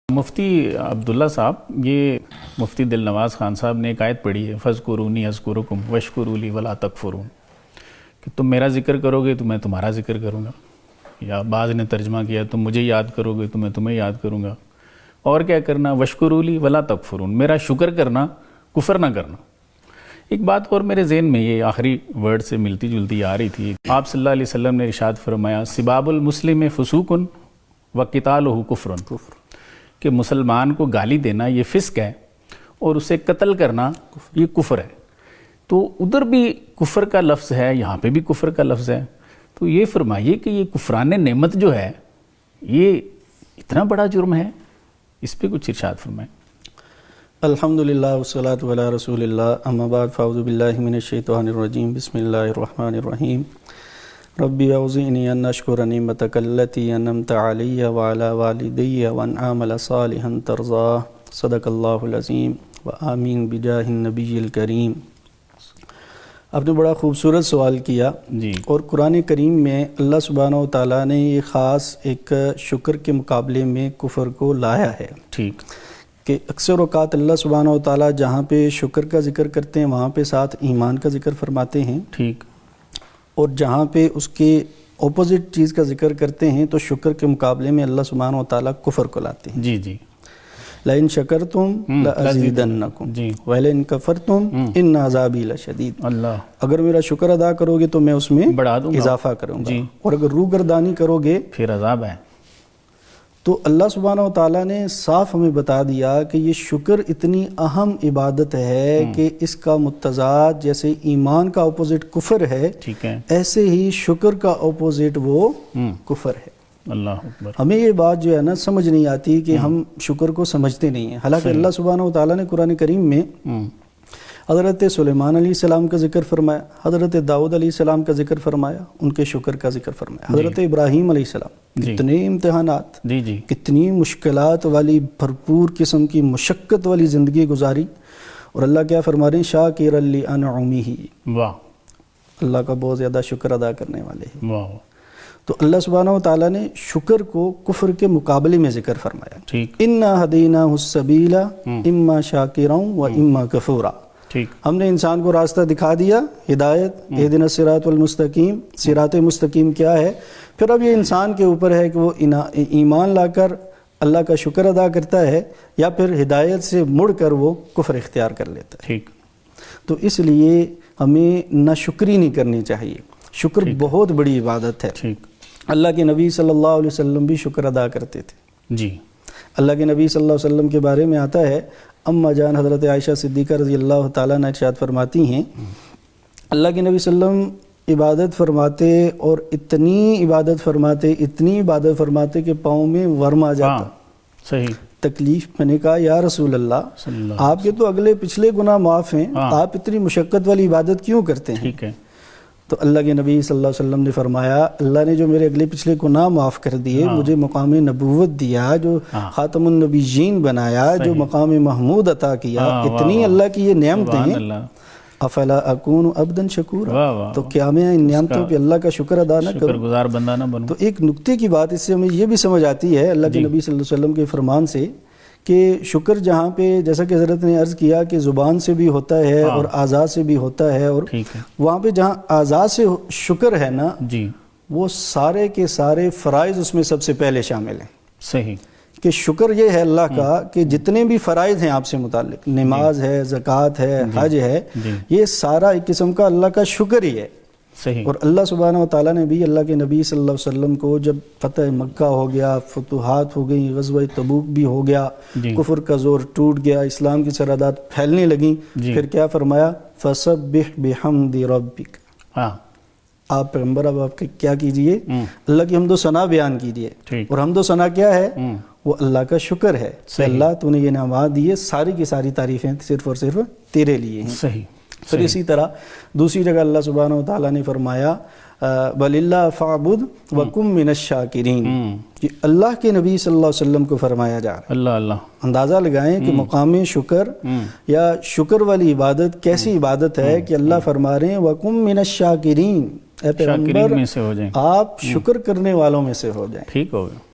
مفتی عبداللہ صاحب، یہ مفتی دل نواز خان صاحب نے ایک آیت پڑھی ہے، فَاذْكُرُونِي أَذْكُرُكُمْ وَاشْكُرُوا لِي وَلَا تَكْفُرُونَ، کہ تم میرا ذکر کرو گے تو میں تمہارا ذکر کروں گا، یا بعض نے ترجمہ کیا تم مجھے یاد کرو گے تو میں تمہیں یاد کروں گا، اور کیا کرنا، وَاشْكُرُوا لِي وَلَا تَكْفُرُونَ، میرا شکر کرنا، کفر نہ کرنا۔ ایک بات اور میرے ذہن میں یہ آخری ورڈ سے ملتی جلتی آ رہی تھی، آپ صلی اللہ علیہ وسلم نے ارشاد فرمایا سباب المسلم فسوق وقتالہ کفر، کہ مسلمان کو گالی دینا یہ فسق ہے اور اسے قتل کرنا یہ کفر ہے۔ تو ادھر بھی کفر کا لفظ ہے، یہاں پہ بھی کفر کا لفظ ہے، تو یہ فرمائیے کہ یہ کفران نعمت جو ہے یہ اتنا بڑا جرم ہے، اس پہ کچھ ارشاد فرمائیں۔ الحمدللہ والصلاة علی رسول اللہ، اما بعد فاعوذ باللہ من الشیطان الرجیم، بسم اللہ الرحمن الرحیم۔ ربی اوزعنی ان اشکر نعمتک التی انعمت علی وعلی والدی وان اعمل صالحا ترضاه، صدق اللہ العظیم وآمین بجاہ النبی الکریم۔ آپ نے بڑا خوبصورت سوال کیا جی، اور قرآن کریم میں اللہ سبحانہ و تعالیٰ نے یہ خاص ایک شکر کے مقابلے میں کفر کو لایا ہے، ٹھیک، کہ اکثر اوقات اللہ سبحانہ و تعالیٰ جہاں پہ شکر کا ذکر کرتے ہیں وہاں پہ ساتھ ایمان کا ذکر فرماتے ہیں، ٹھیک، اور جہاں پہ اس کے اپوزٹ چیز کا ذکر کرتے ہیں تو شکر کے مقابلے میں اللہ سبحانہ و تعالیٰ کفر کو لاتے ہیں۔ جی جی، لَإِن شَكَرْتُمْ لَأَزِيدَنَّكُمْ جی، وَلَئِن كَفَرْتُمْ إِنَّ عَذَابِي لَشَدِيدٌ، اللہ، اگر میرا شکر ادا کرو گے تو میں اس میں بڑھا دوں گا، اضافہ کروں گا، جی، اور اگر روگردانی کرو گے پھر عذاب ہے۔ تو اللہ سبحانہ و تعالیٰ نے صاف ہمیں بتا دیا کہ یہ شکر اتنی اہم عبادت ہے کہ اس کا متضاد جیسے ایمان کا اپوزٹ کفر ہے، ٹھیک ہے، ایسے ہی شکر کا اپوزٹ وہ کفر ہے۔ اللہ اکبر، ہمیں یہ بات جو ہے نا سمجھ نہیں آتی کہ ہم شکر کو سمجھتے نہیں ہیں، حالانکہ اللہ سبحانہ و تعالیٰ نے قرآن کریم میں حضرت سلیمان علیہ السلام کا ذکر فرمایا، حضرت داؤد علیہ السلام کا ذکر فرمایا، ان کے شکر کا ذکر فرمایا، حضرت ابراہیم علیہ السلام، کتنے امتحانات، جی جی، کتنی مشکلات والی بھرپور قسم کی مشقت والی زندگی گزاری، اور اللہ کیا فرما رہے ہیں، شاکر لانعمہ، واہ، اللہ کا بہت زیادہ شکر ادا کرنے والے ہیں۔ واہ، تو اللہ سبحانہ و تعالیٰ نے شکر کو کفر کے مقابلے میں ذکر فرمایا، ٹھیک، انا ہدیناہ السبیل اما شاکرا و اما کفورا، ٹھیک، ہم نے انسان کو راستہ دکھا دیا، ہدایت، اہدنا الصراط المستقیم، صراط مستقیم کیا ہے، پھر اب یہ انسان کے اوپر ہے کہ وہ ایمان لا کر اللہ کا شکر ادا کرتا ہے یا پھر ہدایت سے مڑ کر وہ کفر اختیار کر لیتا ہے۔ ٹھیک، تو اس لیے ہمیں ناشکری نہیں کرنی چاہیے، شکر بہت بڑی عبادت ہے۔ ٹھیک، اللہ کے نبی صلی اللہ علیہ وسلم بھی شکر ادا کرتے تھے۔ جی، اللہ کے نبی صلی اللہ علیہ وسلم کے بارے میں آتا ہے، اما جان حضرت عائشہ صدیقہ رضی اللہ تعالیٰ نے ارشاد فرماتی ہیں، اللہ کے نبی صلی اللہ علیہ وسلم عبادت فرماتے اور اتنی عبادت فرماتے کہ پاؤں میں ورم آ جاتا، صحیح، تکلیف۔ میں نے کہا یا رسول اللہ، صلی اللہ، آپ کے تو اگلے پچھلے گناہ معاف ہیں، آپ اتنی مشقت والی عبادت کیوں کرتے ہیں؟ ٹھیک ہے، تو اللہ کے نبی صلی اللہ علیہ وسلم نے فرمایا، اللہ نے جو میرے اگلے پچھلے گناہ معاف کر دیے، مجھے مقام نبوت دیا، جو خاتم النبیین بنایا، جو مقام محمود عطا کیا، اتنی اللہ کی یہ نعمتیں ہیں، افلا اکون عبدا شکورا، تو کیا میں ان نعمتوں پہ اللہ کا شکر ادا نہ کروں؟ شکر گزار بندہ نہ بنوں۔ تو ایک نکتے کی بات اس سے ہمیں یہ بھی سمجھ آتی ہے اللہ کے نبی صلی اللہ علیہ وسلم کے فرمان سے، کہ شکر جہاں پہ جیسا کہ حضرت نے عرض کیا کہ زبان سے بھی ہوتا ہے اور اعضاء سے بھی ہوتا ہے، اور وہاں پہ جہاں اعضاء سے شکر ہے نا، جی، وہ سارے کے سارے فرائض اس میں سب سے پہلے شامل ہیں۔ صحیح، کہ شکر یہ ہے اللہ کا کہ جتنے بھی فرائض ہیں آپ سے متعلق، نماز ہے، زکوٰۃ ہے، حج ہے، یہ سارا ایک قسم کا اللہ کا شکر ہی ہے۔ صحیح، اور اللہ سبحانہ و تعالیٰ نے بھی اللہ کے نبی صلی اللہ علیہ وسلم کو جب فتح مکہ ہو گیا، فتوحات ہو گئیں، غزوہ تبوک بھی ہو گیا، کفر کا زور ٹوٹ گیا، اسلام کی سرحدات پھیلنے لگیں، پھر کیا فرمایا، فَسَبِّحْ بِحَمْدِ رَبِّكَ، آپ پیغمبر اب آپ کیا کیجئے، اللہ کی حمد و ثنا بیان کیجئے، اور حمد و ثنا کیا ہے، وہ اللہ کا شکر ہے کہ اللہ تو نے یہ نعمات دیے، ساری کی ساری تعریفیں صرف اور صرف تیرے لیے ہیں۔ صحیح، پھر اسی طرح دوسری جگہ اللہ سبحانہ و تعالیٰ نے فرمایا، وَلِلَّهِ فَاعْبُدْ وَكُن مِّنَ الشَّاكِرِينَ، کہ اللہ کے نبی صلی اللہ علیہ وسلم کو فرمایا جا رہا ہے۔ اللہ اللہ، اندازہ لگائیں کہ مقام شکر یا شکر والی عبادت کیسی عبادت ہے کہ اللہ فرما رہے ہیں وَكُن مِّنَ الشَّاكِرِينَ، اے پیغمبر میں سے ہو جائیں، آپ شکر کرنے والوں میں سے ہو جائیں۔ ٹھیک ہو گیا۔